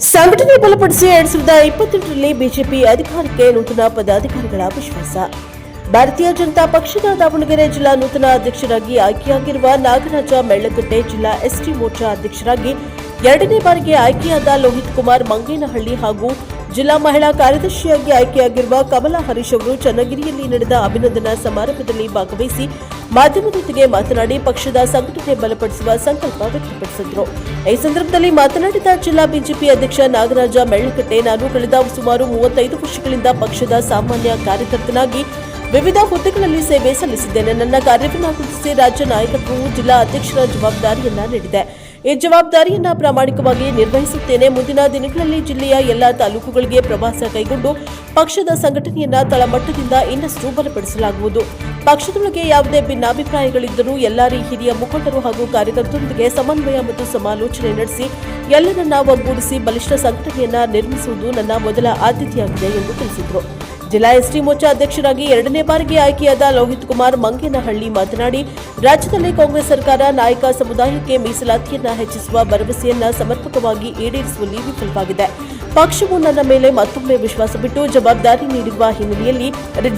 ಸಂಘಟನೆ ಬಲಪಡಿಸಿ 2028ರಲ್ಲಿ ಬಿಜೆಪಿ ಅಧಿಕಾರಕ್ಕೆ ನೂತನ ಪದಾಧಿಕಾರಿಗಳ ವಿಶ್ವಾಸ. ಭಾರತೀಯ ಜನತಾ ಪಕ್ಷದ ದಾವಣಗೆರೆ ಜಿಲ್ಲಾ ನೂತನ ಅಧ್ಯಕ್ಷರಾಗಿ ಆಯ್ಕೆಯಾಗಿರುವ ನಾಗರಾಜ ಮೆಳ್ಳಗಟ್ಟೆ, ಜಿಲ್ಲಾ ಎಸ್ಟಿ ಮೋರ್ಚಾ ಅಧ್ಯಕ್ಷರಾಗಿ 2ನೇ ಬಾರಿಗೆ ಆಯ್ಕೆಯಾದ ಲೋಹಿತ್ ಕುಮಾರ್ ಮಂಗೇನಹಳ್ಳಿ ಹಾಗೂ ಜಿಲ್ಲಾ ಮಹಿಳಾ ಕಾರ್ಯದರ್ಶಿಯಾಗಿ ಆಯ್ಕೆಯಾಗಿರುವ ಕಮಲಾ ಹರೀಶ್ ಅವರು ಚನ್ನಗಿರಿಯಲ್ಲಿ ನಡೆದ ಅಭಿನಂದನಾ ಸಮಾರಂಭದಲ್ಲಿ ಭಾಗವಹಿಸಿ ಮಾಧ್ಯಮದೊಂದಿಗೆ ಮಾತನಾಡಿ ಪಕ್ಷದ ಸಂಘಟನೆ ಬಲಪಡಿಸುವ ಸಂಕಲ್ಪ ವ್ಯಕ್ತಪಡಿಸಿದರು. ಈ ಸಂದರ್ಭದಲ್ಲಿ ಮಾತನಾಡಿದ ಜಿಲ್ಲಾ ಬಿಜೆಪಿ ಅಧ್ಯಕ್ಷ ನಾಗರಾಜ ಮೆಳ್ಳಗಟ್ಟೆ, ನಾನು ಕಳೆದ ಸುಮಾರು 35 ವರ್ಷಗಳಿಂದ ಪಕ್ಷದ ಸಾಮಾನ್ಯ ಕಾರ್ಯಕರ್ತನಾಗಿ ವಿವಿಧ ಹುದ್ದೆಗಳಲ್ಲಿ ಸೇವೆ ಸಲ್ಲಿಸಿದ್ದೇನೆ. ನನ್ನ ಕಾರ್ಯವನ್ನು ಗುರುತಿಸಿ ರಾಜ್ಯ ನಾಯಕತ್ವವು ಜಿಲ್ಲಾ ಅಧ್ಯಕ್ಷರ ಜವಾಬ್ದಾರಿಯನ್ನ ನೀಡಿದೆ. ಈ ಜವಾಬ್ದಾರಿಯನ್ನ ಪ್ರಾಮಾಣಿಕವಾಗಿ ನಿರ್ವಹಿಸುತ್ತೇನೆ. ಮುಂದಿನ ದಿನಗಳಲ್ಲಿ ಜಿಲ್ಲೆಯ ಎಲ್ಲಾ ತಾಲೂಕುಗಳಿಗೆ ಪ್ರವಾಸ ಕೈಗೊಂಡು ಪಕ್ಷದ ಸಂಘಟನೆಯನ್ನ ತಳಮಟ್ಟದಿಂದ ಇನ್ನಷ್ಟು ಬಲಪಡಿಸಲಾಗುವುದು. ಪಕ್ಷದೊಳಗೆ ಯಾವುದೇ ಭಿನ್ನಾಭಿಪ್ರಾಯಗಳಿದ್ದರೂ ಎಲ್ಲರೂ ಹಿರಿಯ ಮುಖಂಡರು ಹಾಗೂ ಕಾರ್ಯಕರ್ತರೊಂದಿಗೆ ಸಮನ್ವಯ ಮತ್ತು ಸಮಾಲೋಚನೆ ನಡೆಸಿ ಎಲ್ಲರನ್ನ ಒಗ್ಗೂಡಿಸಿ ಬಲಿಷ್ಠ ಸಂಘಟನೆಯನ್ನ ನಿರ್ಮಿಸುವುದು ನನ್ನ ಮೊದಲ ಆದ್ಯತೆಯಾಗಿದೆ ಎಂದು ತಿಳಿಸಿದರು. ಜಿಲ್ಲಾ ಎಸ್ಟಿ ಮೋರ್ಚಾ ಅಧ್ಯಕ್ಷರಾಗಿ 2ನೇ ಬಾರಿಗೆ ಆಯ್ಕೆಯಾದ ಲೋಹಿತ್ ಕುಮಾರ್ ಮಂಗೇನಹಳ್ಳಿ ಮಾತನಾಡಿ, ರಾಜ್ಯದಲ್ಲಿ ಕಾಂಗ್ರೆಸ್ ಸರ್ಕಾರ ನಾಯಕ ಸಮುದಾಯಕ್ಕೆ ಮೀಸಲಾತಿಯನ್ನ ಹೆಚ್ಚಿಸುವ ಭರವಸೆಯನ್ನ ಸಮರ್ಪಕವಾಗಿ ಈಡೇರಿಸುವಲ್ಲಿ ವಿಫಲವಾಗಿದೆ. ಪಕ್ಷವು ನನ್ನ ಮೇಲೆ ಮತ್ತೊಮ್ಮೆ ವಿಶ್ವಾಸ ಬಿಟ್ಟು ಜವಾಬ್ದಾರಿ ನೀಡಿರುವ ಹಿನ್ನೆಲೆಯಲ್ಲಿ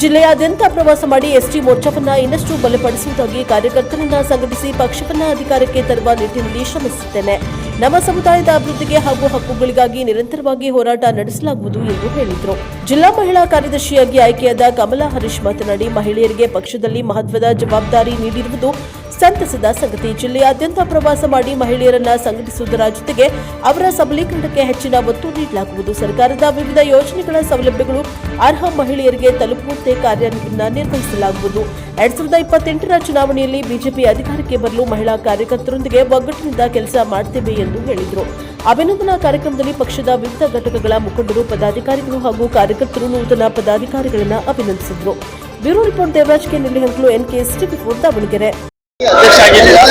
ಜಿಲ್ಲೆಯಾದ್ಯಂತ ಪ್ರವಾಸ ಮಾಡಿ ಎಸ್ಟಿ ಮೋರ್ಚಾವನ್ನ ಇನ್ನಷ್ಟು ಬಲಪಡಿಸುವುದಾಗಿ ಕಾರ್ಯಕರ್ತರನ್ನ ಸಂಘಟಿಸಿ ಪಕ್ಷವನ್ನ ಅಧಿಕಾರಕ್ಕೆ ತರುವ ನಿಟ್ಟಿನಲ್ಲಿ ಶ್ರಮಿಸುತ್ತೇನೆ. ನಮ್ಮ ಸಮುದಾಯದ ಅಭಿವೃದ್ಧಿಗೆ ಹಾಗೂ ಹಕ್ಕುಗಳಿಗಾಗಿ ನಿರಂತರವಾಗಿ ಹೋರಾಟ ನಡೆಸಲಾಗುವುದು ಎಂದು ಹೇಳಿದರು. ಜಿಲ್ಲಾ ಮಹಿಳಾ ಕಾರ್ಯದರ್ಶಿಯಾಗಿ ಆಯ್ಕೆಯಾದ ಕಮಲಾ ಹರೀಶ್ ಮಾತನಾಡಿ, ಮಹಿಳೆಯರಿಗೆ ಪಕ್ಷದಲ್ಲಿ ಮಹತ್ವದ ಜವಾಬ್ದಾರಿ ನೀಡಿರುವುದು ಸಂತಸದ ಸಂಗತಿ. ಜಿಲ್ಲೆಯಾದ್ಯಂತ ಪ್ರವಾಸ ಮಾಡಿ ಮಹಿಳೆಯರನ್ನ ಸಂಘಟಿಸುವುದರ ಜೊತೆಗೆ ಅವರ ಸಬಲೀಕರಣಕ್ಕೆ ಹೆಚ್ಚಿನ ಒತ್ತು ನೀಡಲಾಗುವುದು. ಸರ್ಕಾರದ ವಿವಿಧ ಯೋಜನೆಗಳ ಸೌಲಭ್ಯಗಳು ಅರ್ಹ ಮಹಿಳೆಯರಿಗೆ ತಲುಪುವಂತೆ ಕಾರ್ಯನಿರ್ವಹಿಸಲಾಗುವುದು. 2028ರ ಚುನಾವಣೆಯಲ್ಲಿ ಬಿಜೆಪಿ ಅಧಿಕಾರಕ್ಕೆ ಬರಲು ಮಹಿಳಾ ಕಾರ್ಯಕರ್ತರೊಂದಿಗೆ ಒಗ್ಗಟ್ಟಿನಿಂದ ಕೆಲಸ ಮಾಡುತ್ತೇವೆ ಎಂದು ಹೇಳಿದರು. ಅಭಿನಂದನಾ ಕಾರ್ಯಕ್ರಮದಲ್ಲಿ ಪಕ್ಷದ ವಿವಿಧ ಘಟಕಗಳ ಮುಖಂಡರು, ಪದಾಧಿಕಾರಿಗಳು ಹಾಗೂ ಕಾರ್ಯಕರ್ತರು ನೂತನ ಪದಾಧಿಕಾರಿಗಳನ್ನು ಅಭಿನಂದಿಸಿದರು. Bureau report Devaraj K Nellihankalu, NKS TV4 Davanagere. ಅಧ್ಯಕ್ಷ ಆಗಿದ್ದೀರಾ,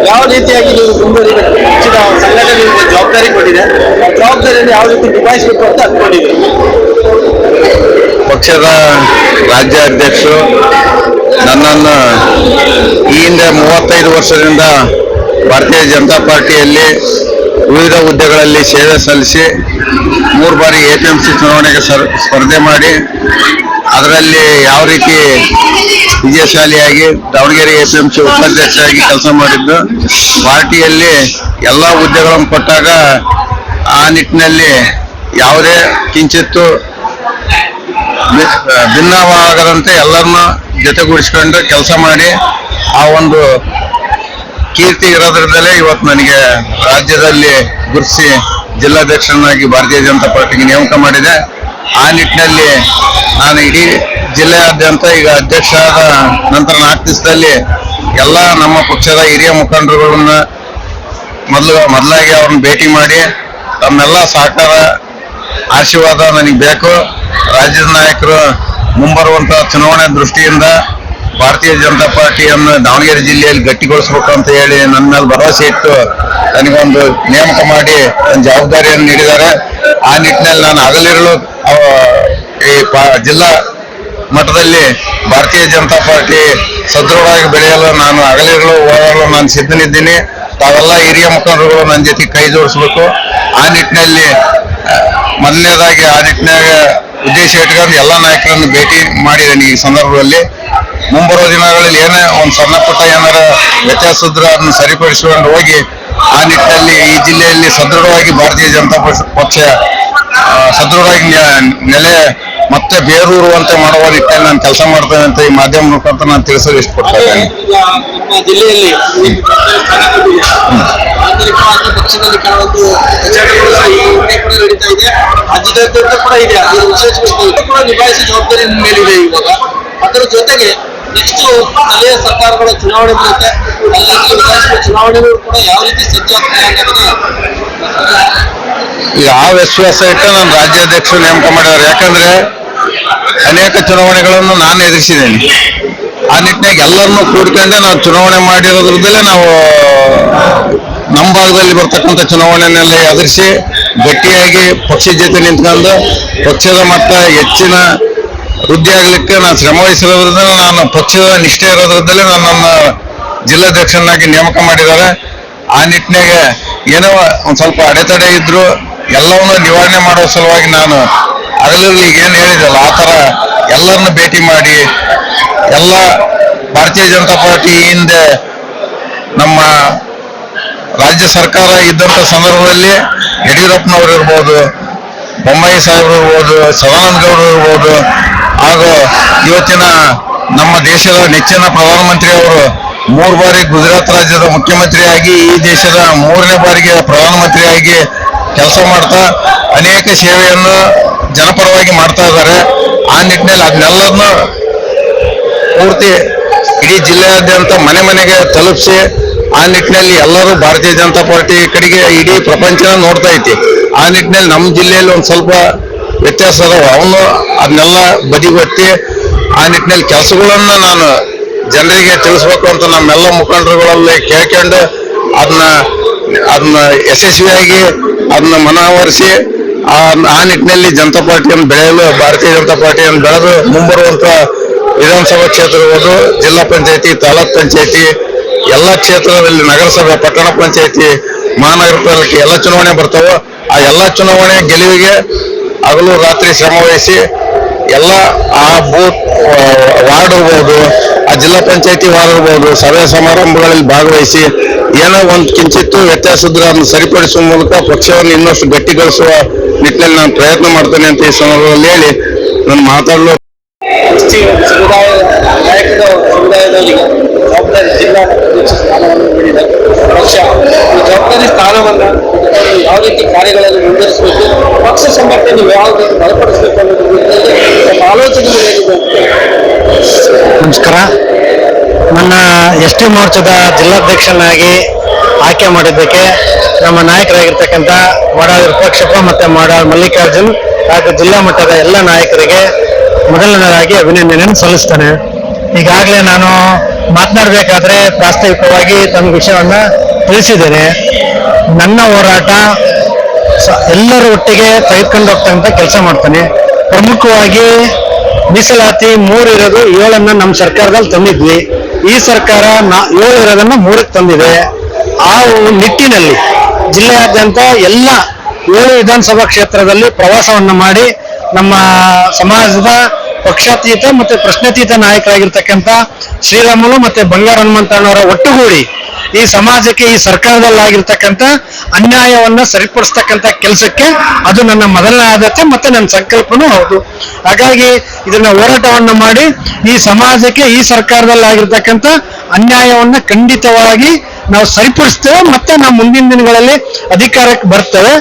ಯಾವ ರೀತಿಯಾಗಿ ನೀವು ಮುಂದುವರಿಬೇಕು? ಪಕ್ಷದ ಸಂಘಟನೆ ನಿಮಗೆ ಜವಾಬ್ದಾರಿ ಕೊಟ್ಟಿದೆ, ಜವಾಬ್ದಾರಿಯನ್ನು ಯಾವ ರೀತಿ ನಿಭಾಯಿಸಬೇಕು ಅಂತ ಅಂದ್ಕೊಂಡಿದ್ದೀರಿ? ಪಕ್ಷದ ರಾಜ್ಯಾಧ್ಯಕ್ಷರು ನನ್ನನ್ನು ಈ ಹಿಂದೆ 35 ವರ್ಷದಿಂದ ಭಾರತೀಯ ಜನತಾ ಪಾರ್ಟಿಯಲ್ಲಿ ವಿವಿಧ ಹುದ್ದೆಗಳಲ್ಲಿ ಸೇವೆ ಸಲ್ಲಿಸಿ 3 ಬಾರಿ APMC ಚುನಾವಣೆಗೆ ಸ್ಪರ್ಧೆ ಮಾಡಿ ಅದರಲ್ಲಿ ಯಾವ ರೀತಿ ವಿಜಯಶಾಲಿಯಾಗಿ ದಾವಣಗೆರೆ APMC ಉಪಾಧ್ಯಕ್ಷರಾಗಿ ಕೆಲಸ ಮಾಡಿದ್ದು, ಪಾರ್ಟಿಯಲ್ಲಿ ಎಲ್ಲ ಹುದ್ದೆಗಳನ್ನು ಕೊಟ್ಟಾಗ ಆ ನಿಟ್ಟಿನಲ್ಲಿ ಯಾವುದೇ ಕಿಂಚಿತ್ತು ಭಿನ್ನವಾಗದಂತೆ ಎಲ್ಲರನ್ನ ಜೊತೆಗೂಡಿಸ್ಕೊಂಡು ಕೆಲಸ ಮಾಡಿ ಆ ಒಂದು ಕೀರ್ತಿ ಇರೋದ್ರದಲ್ಲೇ ಇವತ್ತು ನನಗೆ ರಾಜ್ಯದಲ್ಲಿ ಗುರುತಿಸಿ ಜಿಲ್ಲಾಧ್ಯಕ್ಷರನ್ನಾಗಿ ಭಾರತೀಯ ಜನತಾ ಪಾರ್ಟಿಗೆ ನೇಮಕ ಮಾಡಿದೆ. ಆ ನಿಟ್ಟಿನಲ್ಲಿ ನಾನು ಇಡೀ ಜಿಲ್ಲೆಯಾದ್ಯಂತ ಈಗ ಅಧ್ಯಕ್ಷ ಆದ ನಂತರ 4 ದಿವಸದಲ್ಲಿ ಎಲ್ಲ ನಮ್ಮ ಪಕ್ಷದ ಹಿರಿಯ ಮುಖಂಡರುಗಳನ್ನ ಮೊದಲಾಗಿ ಅವ್ರನ್ನ ಭೇಟಿ ಮಾಡಿ ತಮ್ಮೆಲ್ಲ ಸಹಕಾರ ಆಶೀರ್ವಾದ ನನಗೆ ಬೇಕು. ರಾಜ್ಯದ ನಾಯಕರು ಮುಂಬರುವಂತ ಚುನಾವಣೆ ದೃಷ್ಟಿಯಿಂದ ಭಾರತೀಯ ಜನತಾ ಪಾರ್ಟಿಯನ್ನು ದಾವಣಗೆರೆ ಜಿಲ್ಲೆಯಲ್ಲಿ ಗಟ್ಟಿಗೊಳಿಸಬೇಕು ಅಂತ ಹೇಳಿ ನನ್ನ ಮೇಲೆ ಭರವಸೆ ಇಟ್ಟು ನನಗೊಂದು ನೇಮಕ ಮಾಡಿ ನನ್ನ ಜವಾಬ್ದಾರಿಯನ್ನು ನೀಡಿದ್ದಾರೆ. ಆ ನಿಟ್ಟಿನಲ್ಲಿ ನಾನು ಹಗಲಿರುಳು ಈ ಜಿಲ್ಲಾ ಮಟ್ಟದಲ್ಲಿ ಭಾರತೀಯ ಜನತಾ ಪಾರ್ಟಿ ಸದೃಢವಾಗಿ ಬೆಳೆಯಲು ನಾನು ಹಗಲಿರುಳು ಹೋರಾಡಲು ನಾನು ಸಿದ್ಧನಿದ್ದೀನಿ. ತಾವೆಲ್ಲ ಹಿರಿಯ ಮುಖಂಡರುಗಳು ನನ್ನ ಜೊತೆ ಕೈ ಜೋಡಿಸಬೇಕು. ಆ ನಿಟ್ಟಿನಲ್ಲಿ ಮೊದಲನೇದಾಗಿ ಆ ನಿಟ್ಟಿನಾಗ ಉದ್ದೇಶ ಇಟ್ಕೊಂಡು ಎಲ್ಲ ನಾಯಕರನ್ನು ಭೇಟಿ ಮಾಡಿದ್ದೇನೆ. ಈ ಸಂದರ್ಭದಲ್ಲಿ ಮುಂಬರುವ ದಿನಗಳಲ್ಲಿ ಏನೇ ಒಂದು ಸಣ್ಣ ಪುಟ್ಟ ಏನಾರ ವ್ಯತ್ಯಾಸ ಇದ್ರೆ ಅದನ್ನು ಸರಿಪಡಿಸಿಕೊಂಡು ಹೋಗಿ ಆ ನಿಟ್ಟಿನಲ್ಲಿ ಈ ಜಿಲ್ಲೆಯಲ್ಲಿ ಸದೃಢವಾಗಿ ಭಾರತೀಯ ಜನತಾ ಪಕ್ಷ ಸದೃಢವಾಗಿ ನೆಲೆ ಮತ್ತೆ ಬೇರೂರುವಂತೆ ಮಾಡುವ ನಿಟ್ಟಿನಲ್ಲಿ ನಾನು ಕೆಲಸ ಮಾಡ್ತೇನೆ ಅಂತ ಈ ಮಾಧ್ಯಮ ಮುಖಾಂತರ ನಾನು ತಿಳಿಸಲು ಇಷ್ಟಪಡ್ತಾ ಇದ್ದೇನೆ. ಜಿಲ್ಲೆಯಲ್ಲಿ ಪಕ್ಷದಲ್ಲಿ ಕೆಲವೊಂದು ನಡೀತಾ ಇದೆ, ರಾಜ್ಯದಾದ್ಯಂತ ಕೂಡ ಇದೆ, ಅದು ವಿಶೇಷವಾಗಿ ಕೂಡ ನಿಭಾಯಿಸಿ ಜವಾಬ್ದಾರಿ ಮೇಲಿದೆ. ಇವಾಗ ಅದರ ಜೊತೆಗೆ ನೆಕ್ಸ್ಟ್ ಸ್ಥಳೀಯ ಸರ್ಕಾರಗಳ ಚುನಾವಣೆ ಬರುತ್ತೆ, ವಿಧಾನಸಭೆ ಚುನಾವಣೆಗಳು ಕೂಡ ಯಾವ ರೀತಿ ಸಜ್ಜಾಗ್ತದೆ ಅನ್ನೋದನ್ನ ಈಗ ಆ ವಿಶ್ವಾಸ ಇಟ್ಟು ನಾನು ರಾಜ್ಯಾಧ್ಯಕ್ಷರು ನೇಮಕ ಮಾಡಿದ್ದಾರೆ. ಯಾಕಂದ್ರೆ ಅನೇಕ ಚುನಾವಣೆಗಳನ್ನು ನಾನು ಎದುರಿಸಿದ್ದೇನೆ. ಆ ನಿಟ್ಟಿನಾಗ ಎಲ್ಲರನ್ನೂ ಕೂಡ್ಕೊಂಡೆ ನಾವು ಚುನಾವಣೆ ಮಾಡಿರೋದ್ರದಲ್ಲೇ ನಾವು ನಮ್ಮ ಭಾಗದಲ್ಲಿ ಬರ್ತಕ್ಕಂಥ ಚುನಾವಣೆಯನ್ನೆಲ್ಲ ಎದುರಿಸಿ ಗಟ್ಟಿಯಾಗಿ ಪಕ್ಷದ ಜೊತೆ ನಿಂತ್ಕೊಂಡು ಪಕ್ಷದ ಮಟ್ಟ ಹೆಚ್ಚಿನ ವೃದ್ಧಿ ಆಗ್ಲಿಕ್ಕೆ ನಾನು ಶ್ರಮ ವಹಿಸಿರೋದ್ರಿಂದ, ನಾನು ಪಕ್ಷದ ನಿಷ್ಠೆ ಇರೋದ್ರದ್ದಲ್ಲೇ ನನ್ನನ್ನು ಜಿಲ್ಲಾಧ್ಯಕ್ಷನಾಗಿ ನೇಮಕ ಮಾಡಿದ್ದಾರೆ. ಆ ನಿಟ್ಟಿನಾಗೆ ಏನೋ ಒಂದು ಸ್ವಲ್ಪ ಅಡೆತಡೆ ಇದ್ರು ಎಲ್ಲವನ್ನು ನಿವಾರಣೆ ಮಾಡುವ ಸಲುವಾಗಿ ನಾನು ಹಗಲಿರುಳು ಏನು ಹೇಳಿದಲ್ಲ ಆ ಥರ ಎಲ್ಲರನ್ನು ಭೇಟಿ ಮಾಡಿ ಎಲ್ಲ ಭಾರತೀಯ ಜನತಾ ಪಾರ್ಟಿ ಹಿಂದೆ ನಮ್ಮ ರಾಜ್ಯ ಸರ್ಕಾರ ಇದ್ದಂಥ ಸಂದರ್ಭದಲ್ಲಿ ಯಡಿಯೂರಪ್ಪನವರು ಇರ್ಬೋದು, ಬೊಮ್ಮಾಯಿ ಸಾಹೇಬರು ಇರ್ಬೋದು, ಸದಾನಂದ ಗೌಡರು ಇರ್ಬೋದು, ಹಾಗೂ ಇವತ್ತಿನ ನಮ್ಮ ದೇಶದ ನೆಚ್ಚಿನ ಪ್ರಧಾನಮಂತ್ರಿ ಅವರು 3 ಬಾರಿ ಗುಜರಾತ್ ರಾಜ್ಯದ ಮುಖ್ಯಮಂತ್ರಿಯಾಗಿ ಈ ದೇಶದ 3ನೇ ಬಾರಿಗೆ ಪ್ರಧಾನಮಂತ್ರಿಯಾಗಿ ಕೆಲಸ ಮಾಡ್ತಾ ಅನೇಕ ಸೇವೆಯನ್ನು ಜನಪರವಾಗಿ ಮಾಡ್ತಾ ಇದ್ದಾರೆ. ಆ ನಿಟ್ಟಿನಲ್ಲಿ ಅದನ್ನೆಲ್ಲರನ್ನು ಪೂರ್ತಿ ಇಡೀ ಜಿಲ್ಲೆಯಾದ್ಯಂತ ಮನೆ ಮನೆಗೆ ತಲುಪಿಸಿ ಆ ನಿಟ್ಟಿನಲ್ಲಿ ಎಲ್ಲರೂ ಭಾರತೀಯ ಜನತಾ ಪಾರ್ಟಿ ಕಡೆಗೆ ಇಡೀ ಪ್ರಪಂಚ ನೋಡ್ತಾ ಐತಿ. ಆ ನಿಟ್ಟಿನಲ್ಲಿ ನಮ್ಮ ಜಿಲ್ಲೆಯಲ್ಲಿ ಒಂದು ಸ್ವಲ್ಪ ವ್ಯತ್ಯಾಸ ಅದಾವ, ಅವನು ಅದನ್ನೆಲ್ಲ ಬದಿಗೊತ್ತಿ ಆ ನಿಟ್ಟಿನಲ್ಲಿ ಕೆಲಸಗಳನ್ನ ನಾನು ಜನರಿಗೆ ತಿಳಿಸ್ಬೇಕು ಅಂತ ನಮ್ಮೆಲ್ಲ ಮುಖಂಡರುಗಳಲ್ಲಿ ಕೇಳ್ಕೊಂಡು ಅದನ್ನ ಯಶಸ್ವಿಯಾಗಿ ಅದನ್ನ ಮನವರಿಸಿ ಆ ನಿಟ್ಟಿನಲ್ಲಿ ಜನತಾ ಪಾರ್ಟಿಯನ್ನು ಬೆಳೆಯಲು ಭಾರತೀಯ ಜನತಾ ಪಾರ್ಟಿಯನ್ನು ಬೆಳೆದು ಮುಂಬರುವಂತ ವಿಧಾನಸಭಾ ಕ್ಷೇತ್ರ ಇರ್ಬೋದು, ಜಿಲ್ಲಾ ಪಂಚಾಯತಿ, ತಾಲೂಕ್ ಪಂಚಾಯತಿ, ಎಲ್ಲ ಕ್ಷೇತ್ರದಲ್ಲಿ ನಗರಸಭೆ, ಪಟ್ಟಣ ಪಂಚಾಯತಿ, ಮಹಾನಗರ ಪಾಲಿಕೆ ಎಲ್ಲ ಚುನಾವಣೆ ಬರ್ತಾವೆ. ಆ ಎಲ್ಲ ಚುನಾವಣೆ ಗೆಲುವಿಗೆ ಹಗಲು ರಾತ್ರಿ ಶ್ರಮ ವಹಿಸಿ ಎಲ್ಲ ಆ ಬೂತ್ ವಾರ್ಡ್ ಇರ್ಬೋದು, ಆ ಜಿಲ್ಲಾ ಪಂಚಾಯತಿ ವಾರ್ಡ್ ಇರ್ಬೋದು, ಸಭೆ ಸಮಾರಂಭಗಳಲ್ಲಿ ಭಾಗವಹಿಸಿ ಏನೋ ಒಂದು ಕಿಂಚಿತ್ತು ವ್ಯತ್ಯಾಸ ಇದ್ರೆ ಅದನ್ನು ಸರಿಪಡಿಸುವ ಮೂಲಕ ಪಕ್ಷವನ್ನು ಇನ್ನಷ್ಟು ಗಟ್ಟಿಗೊಳಿಸುವ ನಿಟ್ಟಿನಲ್ಲಿ ನಾನು ಪ್ರಯತ್ನ ಮಾಡ್ತೇನೆ ಅಂತ ಈ ಸಂದರ್ಭದಲ್ಲಿ ಹೇಳಿ ನಾನು ಮಾತಾಡಲು ಸಮುದಾಯದವರಿಗೆ ಜವಾಬ್ದಾರಿ ಜಿಲ್ಲಾ ಅಧ್ಯಕ್ಷ ಸ್ಥಾನವನ್ನು ನೀಡಿದೆ ಪಕ್ಷ. ಈ ಜವಾಬ್ದಾರಿ ಸ್ಥಾನವನ್ನು ಯಾವ ರೀತಿ ಕಾರ್ಯಗಳಲ್ಲಿ ಮುಂದುವರಿಸಬೇಕು, ಪಕ್ಷ ಸಂಘಟನೆ ನೀವು ಯಾವ ರೀತಿ ಬಲಪಡಿಸಬೇಕು ಅನ್ನೋದ್ರ ಬಗ್ಗೆ ಆಲೋಚನೆಗಳು ಏನಿದೆ ಅಂತ. ನಮಸ್ಕಾರ. ನನ್ನ ಎಸ್ ಟಿ ಮೋರ್ಚಾದ ಜಿಲ್ಲಾಧ್ಯಕ್ಷನಾಗಿ ಆಯ್ಕೆ ಮಾಡಿದ್ದಕ್ಕೆ ನಮ್ಮ ನಾಯಕರಾಗಿರ್ತಕ್ಕಂಥ ಮಾಡಾಳ್ ವಿರೂಪಾಕ್ಷಪ್ಪ ಮತ್ತು ಮಾಡಾಳ್ ಮಲ್ಲಿಕಾರ್ಜುನ್ ಹಾಗೂ ಜಿಲ್ಲಾ ಮಟ್ಟದ ಎಲ್ಲ ನಾಯಕರಿಗೆ ಮೊದಲನೇದಾಗಿ ಅಭಿನಂದನೆಯನ್ನು ಸಲ್ಲಿಸ್ತೇನೆ. ಈಗಾಗಲೇ ನಾನು ಮಾತನಾಡಬೇಕಾದ್ರೆ ಪ್ರಾಸ್ತಾವಿಕವಾಗಿ ತಮ್ಮ ವಿಷಯವನ್ನ ತಿಳಿಸಿದ್ದೇನೆ. ನನ್ನ ಹೋರಾಟ ಎಲ್ಲರ ಒಟ್ಟಿಗೆ ತೆಗೆದುಕೊಂಡು ಹೋಗ್ತಕ್ಕಂಥ ಕೆಲಸ ಮಾಡ್ತಾನೆ. ಪ್ರಮುಖವಾಗಿ ಮೀಸಲಾತಿ 3 ಇರೋದು 7 ನಮ್ಮ ಸರ್ಕಾರದಲ್ಲಿ ತಂದಿದ್ವಿ. ಈ ಸರ್ಕಾರ 7 ಇರೋದನ್ನ 3ಕ್ಕೆ ತಂದಿದೆ. ಆ ನಿಟ್ಟಿನಲ್ಲಿ ಜಿಲ್ಲೆಯಾದ್ಯಂತ ಎಲ್ಲ 7 ವಿಧಾನಸಭಾ ಕ್ಷೇತ್ರದಲ್ಲಿ ಪ್ರವಾಸವನ್ನ ಮಾಡಿ ನಮ್ಮ ಸಮಾಜದ ಪಕ್ಷಾತೀತ ಮತ್ತೆ ಪ್ರಶ್ನಾತೀತ ನಾಯಕರಾಗಿರ್ತಕ್ಕಂಥ ಶ್ರೀರಾಮುಲು ಮತ್ತೆ ಬಂಗಾರ ಹನುಮಂತಣ್ಣವರ ಒಟ್ಟುಗೂಡಿ ಈ ಸಮಾಜಕ್ಕೆ ಈ ಸರ್ಕಾರದಲ್ಲಾಗಿರ್ತಕ್ಕಂಥ ಅನ್ಯಾಯವನ್ನ ಸರಿಪಡಿಸ್ತಕ್ಕಂಥ ಕೆಲಸಕ್ಕೆ ಅದು ನನ್ನ ಮೊದಲನೇ ಆದ್ಯತೆ ಮತ್ತೆ ನನ್ನ ಸಂಕಲ್ಪನೂ ಹೌದು. ಹಾಗಾಗಿ ಇದನ್ನ ಹೋರಾಟವನ್ನ ಮಾಡಿ ಈ ಸಮಾಜಕ್ಕೆ ಈ ಸರ್ಕಾರದಲ್ಲಾಗಿರ್ತಕ್ಕಂಥ ಅನ್ಯಾಯವನ್ನ ಖಂಡಿತವಾಗಿ ನಾವು ಸರಿಪಡಿಸ್ತೇವೆ. ಮತ್ತೆ ನಾವು ಮುಂದಿನ ದಿನಗಳಲ್ಲಿ ಅಧಿಕಾರಕ್ಕೆ ಬರ್ತೇವೆ.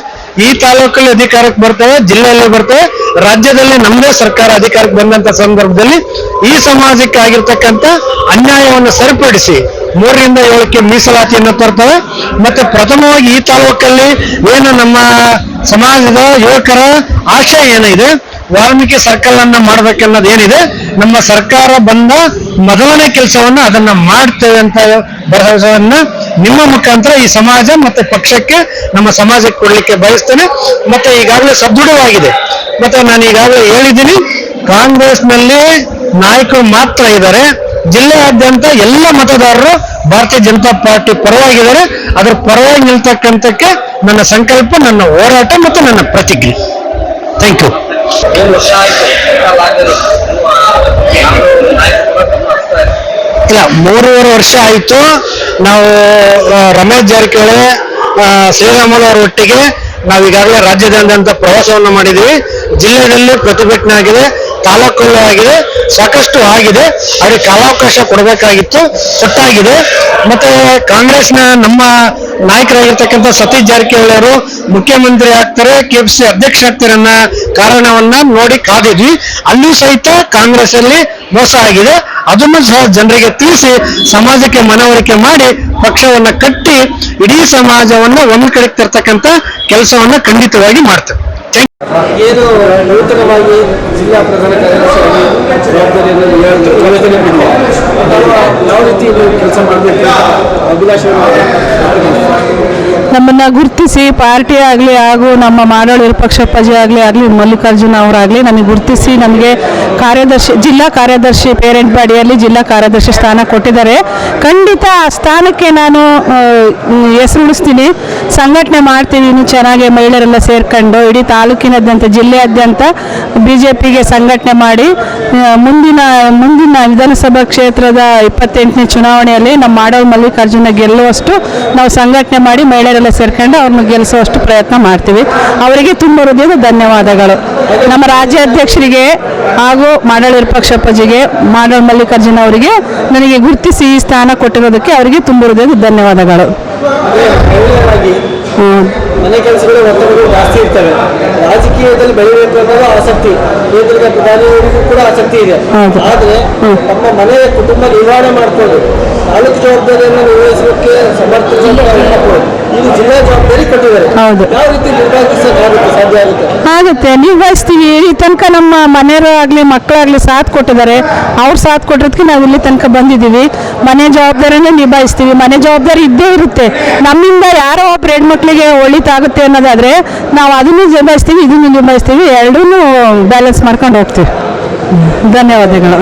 ಈ ತಾಲೂಕಲ್ಲಿ ಅಧಿಕಾರಕ್ಕೆ ಬರ್ತೇವೆ, ಜಿಲ್ಲೆಯಲ್ಲಿ ಬರ್ತೇವೆ, ರಾಜ್ಯದಲ್ಲಿ ನಮ್ಮದೇ ಸರ್ಕಾರ ಅಧಿಕಾರಕ್ಕೆ ಬಂದಂತ ಸಂದರ್ಭದಲ್ಲಿ ಈ ಸಮಾಜಕ್ಕೆ ಆಗಿರ್ತಕ್ಕಂಥ ಅನ್ಯಾಯವನ್ನು ಸರಿಪಡಿಸಿ 3ರಿಂದ 7ಕ್ಕೆ ಮೀಸಲಾತಿಯನ್ನು ತರ್ತವೆ. ಮತ್ತೆ ಪ್ರಥಮವಾಗಿ ಈ ತಾಲೂಕಲ್ಲಿ ಏನು ನಮ್ಮ ಸಮಾಜದ ಯುವಕರ ಆಶಯ ಏನಿದೆ, ವಾಲ್ಮೀಕಿ ಸರ್ಕಲ್ ಅನ್ನ ಮಾಡ್ಬೇಕನ್ನೋದು ಏನಿದೆ, ನಮ್ಮ ಸರ್ಕಾರ ಬಂದ ಮೊದಲನೇ ಕೆಲಸವನ್ನ ಅದನ್ನ ಮಾಡ್ತೇವೆ ಅಂತ ಭರವಸೆಯನ್ನ ನಿಮ್ಮ ಮುಖಾಂತರ ಈ ಸಮಾಜ ಮತ್ತೆ ಪಕ್ಷಕ್ಕೆ ನಮ್ಮ ಸಮಾಜಕ್ಕೆ ಕೊಡ್ಲಿಕ್ಕೆ ಬಯಸ್ತೇನೆ. ಮತ್ತೆ ಈಗಾಗಲೇ ಸದೃಢವಾಗಿದೆ. ಮತ್ತೆ ನಾನು ಈಗಾಗಲೇ ಹೇಳಿದ್ದೀನಿ, ಕಾಂಗ್ರೆಸ್ನಲ್ಲಿ ನಾಯಕರು ಮಾತ್ರ ಇದ್ದಾರೆ. ಜಿಲ್ಲೆಯಾದ್ಯಂತ ಎಲ್ಲ ಮತದಾರರು ಭಾರತೀಯ ಜನತಾ ಪಾರ್ಟಿ ಪರವಾಗಿದ್ದಾರೆ. ಅದರ ಪರವಾಗಿ ನಿಲ್ತಕ್ಕಂಥಕ್ಕೆ ನನ್ನ ಸಂಕಲ್ಪ, ನನ್ನ ಹೋರಾಟ ಮತ್ತು ನನ್ನ ಪ್ರತಿಜ್ಞೆ. Thank you. ಇಲ್ಲ, 3.5 ವರ್ಷ ಆಯಿತು. ನಾವು ರಮೇಶ್ ಜಾರಕಿಹೊಳಿ, ಶ್ರೀರಾಮುಲು ಅವರ ಒಟ್ಟಿಗೆ ನಾವು ಈಗಾಗಲೇ ರಾಜ್ಯದಾದ್ಯಂತ ಪ್ರವಾಸವನ್ನು ಮಾಡಿದ್ದೀವಿ. ಜಿಲ್ಲೆಯಲ್ಲಿ ಪ್ರತಿಭಟನೆ ಆಗಿದೆ, ತಾಲೂಕಲ್ಲೂ ಆಗಿದೆ, ಸಾಕಷ್ಟು ಆಗಿದೆ. ಅವ್ರಿಗೆ ಕಾಲಾವಕಾಶ ಕೊಡಬೇಕಾಗಿತ್ತು, ಕೊಟ್ಟಾಗಿದೆ. ಮತ್ತೆ ಕಾಂಗ್ರೆಸ್ನ ನಮ್ಮ ನಾಯಕರಾಗಿರ್ತಕ್ಕಂಥ ಸತೀಶ್ ಜಾರಕಿಹೊಳಿ ಅವರು ಮುಖ್ಯಮಂತ್ರಿ ಆಗ್ತಾರೆ, ಕೆಪಿಸಿಸಿ ಅಧ್ಯಕ್ಷ ಆಗ್ತಾರೆ ಅನ್ನೋ ಕಾರಣವನ್ನ ನೋಡಿ ಕಾದಿದ್ವಿ. ಅಲ್ಲೂ ಸಹಿತ ಕಾಂಗ್ರೆಸ್ ಅಲ್ಲಿ ಮೋಸ ಆಗಿದೆ. ಅದನ್ನು ಸಹ ಜನರಿಗೆ ತಿಳಿಸಿ ಸಮಾಜಕ್ಕೆ ಮನವರಿಕೆ ಮಾಡಿ ಪಕ್ಷವನ್ನ ಕಟ್ಟಿ ಇಡೀ ಸಮಾಜವನ್ನ ಒಂದ್ ಕಡೆಗೆ ತರ್ತಕ್ಕಂಥ ಕೆಲಸವನ್ನ ಖಂಡಿತವಾಗಿ ಮಾಡ್ತೇವೆ. ಏನು ನೂತನವಾಗಿ ಜಿಲ್ಲಾ ಪ್ರಧಾನ ಕಾರ್ಯದರ್ಶಿಯಾಗಿ ಜವಾಬ್ದಾರಿಯನ್ನು ಯೋಜನೆ ಬಿಟ್ಟಿದೆ, ಯಾವ ರೀತಿ ಕೆಲಸ ಮಾಡಬೇಕು ಅಭಿಲಾಷೆ ನಮ್ಮನ್ನು ಗುರುತಿಸಿ ಪಾರ್ಟಿ ಆಗಲಿ ಹಾಗೂ ನಮ್ಮ ಮಾಡಾಳು ವಿರೂಪಾಕ್ಷಪ್ಪಾಜಿ ಆಗಲಿ ಮಲ್ಲಿಕಾರ್ಜುನ ಅವರಾಗಲಿ ನಮಗೆ ಗುರುತಿಸಿ ನಮಗೆ ಜಿಲ್ಲಾ ಕಾರ್ಯದರ್ಶಿ ಪೇರೆಂಟ್ ಬಾಡಿಯಲ್ಲಿ ಜಿಲ್ಲಾ ಕಾರ್ಯದರ್ಶಿ ಸ್ಥಾನ ಕೊಟ್ಟಿದ್ದಾರೆ. ಖಂಡಿತ ಆ ಸ್ಥಾನಕ್ಕೆ ನಾನು ಹೆಸರುಳಿಸ್ತೀನಿ, ಸಂಘಟನೆ ಮಾಡ್ತೀವಿ. ಇನ್ನು ಚೆನ್ನಾಗಿ ಮಹಿಳೆಯರೆಲ್ಲ ಸೇರ್ಕೊಂಡು ಇಡೀ ತಾಲೂಕಿನಾದ್ಯಂತ ಜಿಲ್ಲೆಯಾದ್ಯಂತ BJPಗೆ ಸಂಘಟನೆ ಮಾಡಿ ಮುಂದಿನ ವಿಧಾನಸಭಾ ಕ್ಷೇತ್ರದ 28ನೇ ಚುನಾವಣೆಯಲ್ಲಿ ನಮ್ಮ ಮಾಡಾಳು ಮಲ್ಲಿಕಾರ್ಜುನ ಗೆಲ್ಲುವಷ್ಟು ನಾವು ಸಂಘಟನೆ ಮಾಡಿ ಮಹಿಳೆಯರೆಲ್ಲ ಸೇರ್ಕೊಂಡು ಅವ್ರನ್ನ ಗೆಲ್ಲಿಸುವಷ್ಟು ಪ್ರಯತ್ನ ಮಾಡ್ತೀವಿ. ಅವರಿಗೆ ತುಂಬ ಹೃದಯದ ಧನ್ಯವಾದಗಳು. ನಮ್ಮ ರಾಜ್ಯಾಧ್ಯಕ್ಷರಿಗೆ ಹಾಗೂ ಮಾಡಾಳು ವಿರೂಪಾಕ್ಷಪ್ಪಾಜಿಗೆ, ಮಾಡಾಳು ಮಲ್ಲಿಕಾರ್ಜುನ ಅವರಿಗೆ ನನಗೆ ಗುರುತಿಸಿ ಈ ಸ್ಥಾನ ಕೊಟ್ಟಿರೋದಕ್ಕೆ ಅವರಿಗೆ ತುಂಬ ಹೃದಯದ ಧನ್ಯವಾದಗಳು. ಮನೆ ಕೆಲಸಗಳು ಒತ್ತಡಗಳು ಜಾಸ್ತಿ ಇರ್ತವೆ. ರಾಜಕೀಯದಲ್ಲಿ ಬೆಳೆಯಬೇಕು ಅನ್ನೋದು ಆಸಕ್ತಿ, ಪ್ರಧಾನಿಯವರಿಗೂ ಕೂಡ ಆಸಕ್ತಿ ಇದೆ. ಆದ್ರೆ ನಮ್ಮ ಮನೆಯ ಕುಟುಂಬ ನಿರ್ವಹಣೆ ಮಾಡ್ಕೊಂಡು ತಾಲೂಕು ಜವಾಬ್ದಾರಿಯನ್ನು ನಿರ್ವಹಿಸಲಿಕ್ಕೆ ಸಮರ್ಥಿಸಲು ಇದು ಜಿಲ್ಲಾ ಜವಾಬ್ದಾರಿ ಕೊಟ್ಟಿದ್ದಾರೆ. ಹೌದು, ಯಾವ ರೀತಿ ನಿರ್ವಹಿಸೋಕ್ಕಾಗುತ್ತೆ, ಸಾಧ್ಯ ಆಗುತ್ತೆ, ನಿರ್ವಹಿಸ್ತೀವಿ. ಈ ತನಕ ನಮ್ಮ ಮನೆಯವರು ಆಗಲಿ ಮಕ್ಕಳಾಗಲಿ ಸಾಥ್ ಕೊಟ್ಟಿದ್ದಾರೆ. ಅವ್ರು ಸಾಥ್ ಕೊಟ್ಟಿರೋದಕ್ಕೆ ನಾವು ಇಲ್ಲಿ ತನಕ ಬಂದಿದ್ದೀವಿ. ಮನೆ ಜವಾಬ್ದಾರಿನೇ ನಿಭಾಯಿಸ್ತೀವಿ. ಮನೆ ಜವಾಬ್ದಾರಿ ಇದ್ದೇ ಇರುತ್ತೆ. ನಮ್ಮಿಂದ ಯಾರೋ ಒಬ್ಬರು ಹೆಣ್ಮಕ್ಳಿಗೆ ಒಳಿತಾಗುತ್ತೆ ಅನ್ನೋದಾದರೆ ನಾವು ಅದನ್ನು ನಿಭಾಯಿಸ್ತೀವಿ, ಇದನ್ನು ನಿಭಾಯಿಸ್ತೀವಿ, ಎರಡೂ ಬ್ಯಾಲೆನ್ಸ್ ಮಾಡ್ಕೊಂಡು ಹೋಗ್ತೀವಿ. ಧನ್ಯವಾದಗಳು.